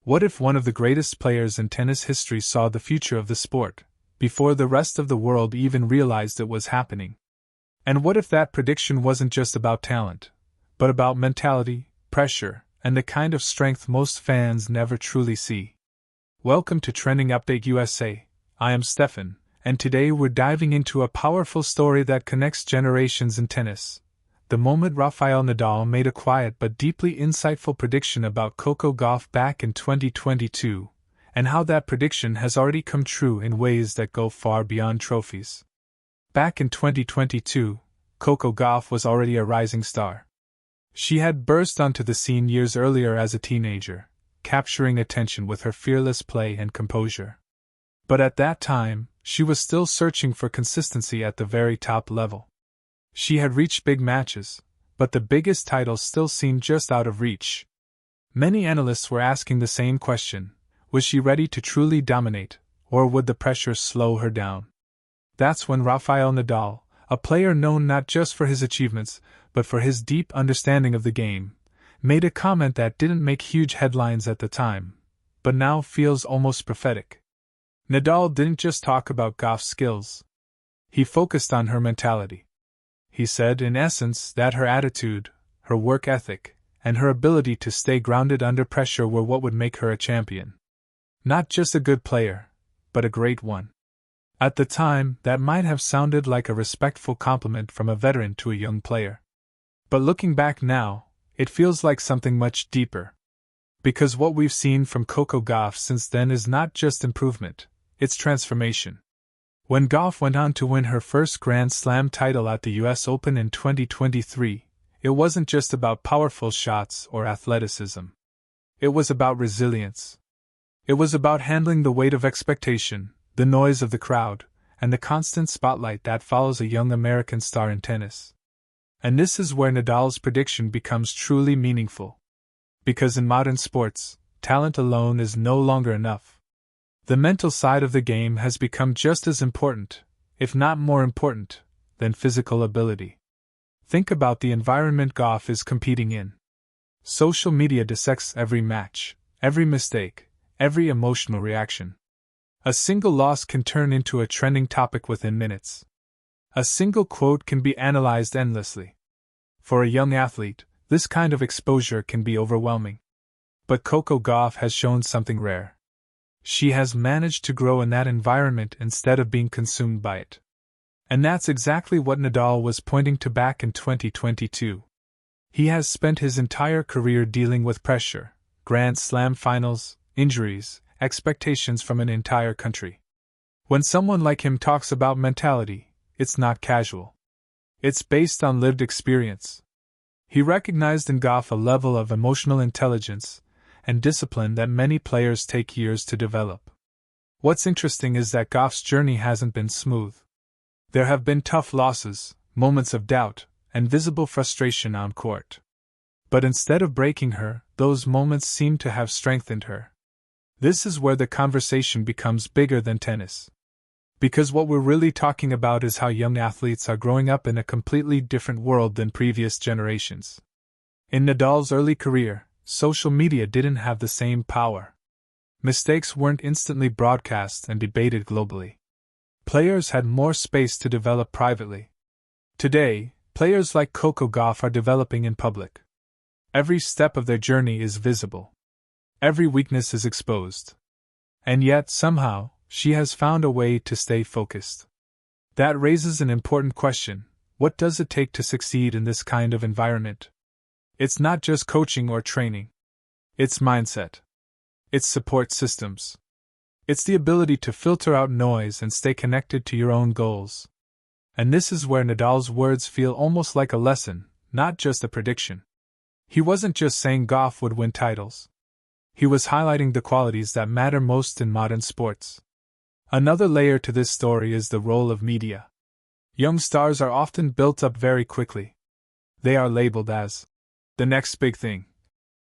What if one of the greatest players in tennis history saw the future of the sport, before the rest of the world even realized it was happening? And what if that prediction wasn't just about talent, but about mentality, pressure, and the kind of strength most fans never truly see? Welcome to Trending Update USA. I am Stefan, and today we're diving into a powerful story that connects generations in tennis. The moment Rafael Nadal made a quiet but deeply insightful prediction about Coco Gauff back in 2022, and how that prediction has already come true in ways that go far beyond trophies. Back in 2022, Coco Gauff was already a rising star. She had burst onto the scene years earlier as a teenager, capturing attention with her fearless play and composure. But at that time, she was still searching for consistency at the very top level. She had reached big matches, but the biggest titles still seemed just out of reach. Many analysts were asking the same question: was she ready to truly dominate, or would the pressure slow her down? That's when Rafael Nadal, a player known not just for his achievements, but for his deep understanding of the game, made a comment that didn't make huge headlines at the time, but now feels almost prophetic. Nadal didn't just talk about Gauff's skills. He focused on her mentality. He said, in essence, that her attitude, her work ethic, and her ability to stay grounded under pressure were what would make her a champion. Not just a good player, but a great one. At the time, that might have sounded like a respectful compliment from a veteran to a young player. But looking back now, it feels like something much deeper. Because what we've seen from Coco Gauff since then is not just improvement, it's transformation. When Gauff went on to win her first Grand Slam title at the US Open in 2023, it wasn't just about powerful shots or athleticism. It was about resilience. It was about handling the weight of expectation, the noise of the crowd, and the constant spotlight that follows a young American star in tennis. And this is where Nadal's prediction becomes truly meaningful. Because in modern sports, talent alone is no longer enough. The mental side of the game has become just as important, if not more important, than physical ability. Think about the environment Gauff is competing in. Social media dissects every match, every mistake, every emotional reaction. A single loss can turn into a trending topic within minutes. A single quote can be analyzed endlessly. For a young athlete, this kind of exposure can be overwhelming. But Coco Gauff has shown something rare. She has managed to grow in that environment instead of being consumed by it. And that's exactly what Nadal was pointing to back in 2022. He has spent his entire career dealing with pressure, Grand Slam finals, injuries, expectations from an entire country. When someone like him talks about mentality, it's not casual. It's based on lived experience. He recognized in Gauff a level of emotional intelligence and discipline that many players take years to develop. What's interesting is that Gauff's journey hasn't been smooth. There have been tough losses, moments of doubt, and visible frustration on court. But instead of breaking her, those moments seem to have strengthened her. This is where the conversation becomes bigger than tennis. Because what we're really talking about is how young athletes are growing up in a completely different world than previous generations. In Nadal's early career, social media didn't have the same power. Mistakes weren't instantly broadcast and debated globally. Players had more space to develop privately. Today, players like Coco Gauff are developing in public. Every step of their journey is visible. Every weakness is exposed. And yet, somehow, she has found a way to stay focused. That raises an important question: what does it take to succeed in this kind of environment? It's not just coaching or training. It's mindset. It's support systems. It's the ability to filter out noise and stay connected to your own goals. And this is where Nadal's words feel almost like a lesson, not just a prediction. He wasn't just saying Gauff would win titles. He was highlighting the qualities that matter most in modern sports. Another layer to this story is the role of media. Young stars are often built up very quickly. They are labeled as the next big thing,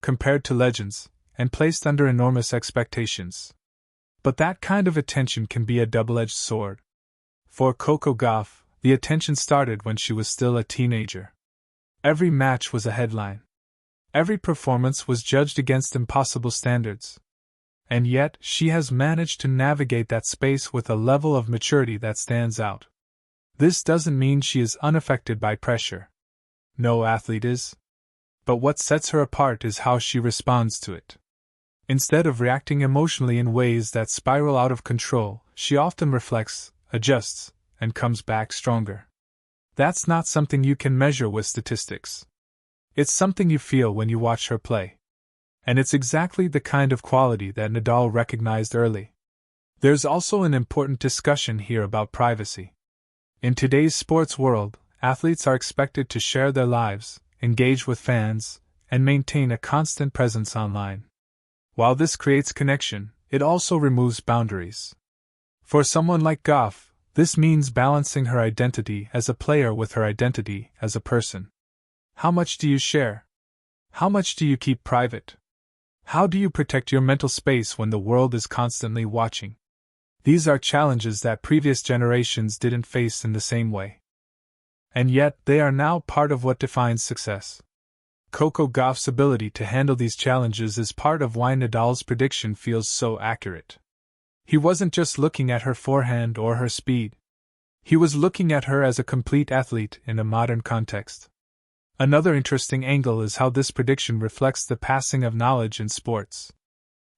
compared to legends, and placed under enormous expectations. But that kind of attention can be a double-edged sword. For Coco Gauff, the attention started when she was still a teenager. Every match was a headline. Every performance was judged against impossible standards. And yet, she has managed to navigate that space with a level of maturity that stands out. This doesn't mean she is unaffected by pressure. No athlete is. But what sets her apart is how she responds to it. Instead of reacting emotionally in ways that spiral out of control, she often reflects, adjusts, and comes back stronger. That's not something you can measure with statistics. It's something you feel when you watch her play. And it's exactly the kind of quality that Nadal recognized early. There's also an important discussion here about privacy. In today's sports world, athletes are expected to share their lives, engage with fans, and maintain a constant presence online. While this creates connection, it also removes boundaries. For someone like Gauff, this means balancing her identity as a player with her identity as a person. How much do you share? How much do you keep private? How do you protect your mental space when the world is constantly watching? These are challenges that previous generations didn't face in the same way. And yet, they are now part of what defines success. Coco Gauff's ability to handle these challenges is part of why Nadal's prediction feels so accurate. He wasn't just looking at her forehand or her speed. He was looking at her as a complete athlete in a modern context. Another interesting angle is how this prediction reflects the passing of knowledge in sports.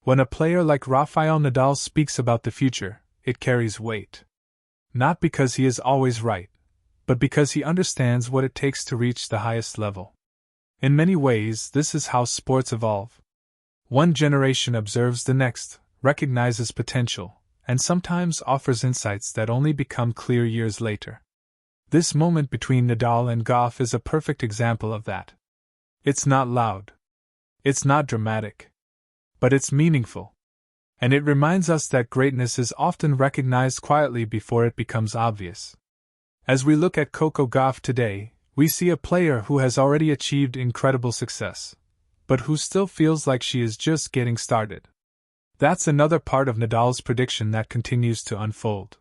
When a player like Rafael Nadal speaks about the future, it carries weight. Not because he is always right, but because he understands what it takes to reach the highest level. In many ways, this is how sports evolve. One generation observes the next, recognizes potential, and sometimes offers insights that only become clear years later. This moment between Nadal and Gauff is a perfect example of that. It's not loud. It's not dramatic. But it's meaningful. And it reminds us that greatness is often recognized quietly before it becomes obvious. As we look at Coco Gauff today, we see a player who has already achieved incredible success, but who still feels like she is just getting started. That's another part of Nadal's prediction that continues to unfold.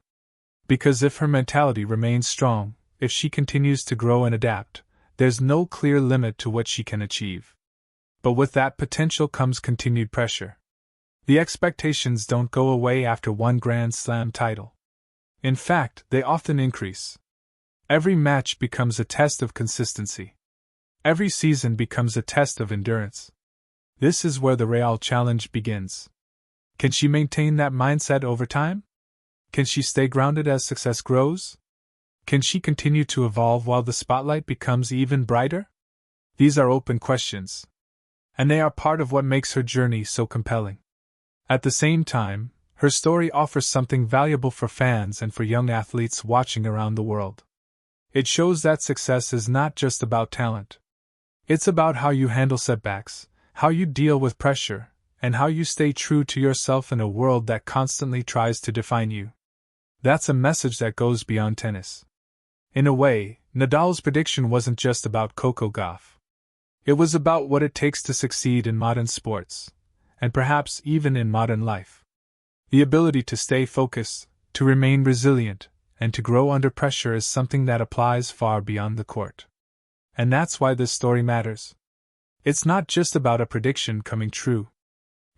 Because if her mentality remains strong, if she continues to grow and adapt, there's no clear limit to what she can achieve. But with that potential comes continued pressure. The expectations don't go away after one Grand Slam title. In fact, they often increase. Every match becomes a test of consistency. Every season becomes a test of endurance. This is where the real challenge begins. Can she maintain that mindset over time? Can she stay grounded as success grows? Can she continue to evolve while the spotlight becomes even brighter? These are open questions. And they are part of what makes her journey so compelling. At the same time, her story offers something valuable for fans and for young athletes watching around the world. It shows that success is not just about talent. It's about how you handle setbacks, how you deal with pressure, and how you stay true to yourself in a world that constantly tries to define you. That's a message that goes beyond tennis. In a way, Nadal's prediction wasn't just about Coco Gauff. It was about what it takes to succeed in modern sports, and perhaps even in modern life. The ability to stay focused, to remain resilient, and to grow under pressure is something that applies far beyond the court. And that's why this story matters. It's not just about a prediction coming true.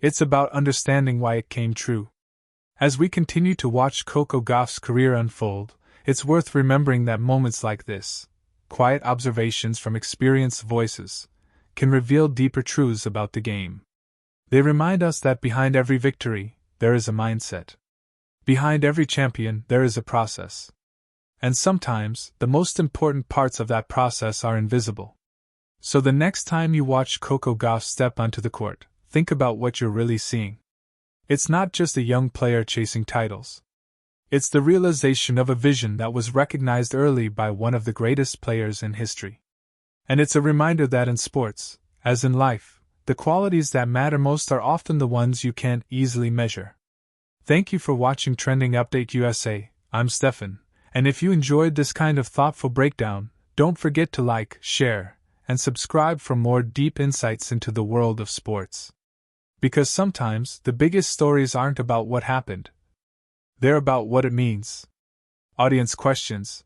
It's about understanding why it came true. As we continue to watch Coco Gauff's career unfold, it's worth remembering that moments like this, quiet observations from experienced voices, can reveal deeper truths about the game. They remind us that behind every victory, there is a mindset. Behind every champion, there is a process. And sometimes, the most important parts of that process are invisible. So the next time you watch Coco Gauff step onto the court, think about what you're really seeing. It's not just a young player chasing titles. It's the realization of a vision that was recognized early by one of the greatest players in history. And it's a reminder that in sports, as in life, the qualities that matter most are often the ones you can't easily measure. Thank you for watching Trending Update USA. I'm Stefan, and if you enjoyed this kind of thoughtful breakdown, don't forget to like, share, and subscribe for more deep insights into the world of sports. Because sometimes, the biggest stories aren't about what happened. They're about what it means. Audience questions.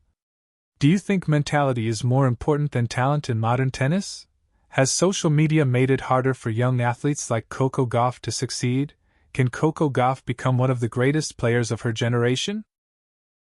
Do you think mentality is more important than talent in modern tennis? Has social media made it harder for young athletes like Coco Gauff to succeed? Can Coco Gauff become one of the greatest players of her generation?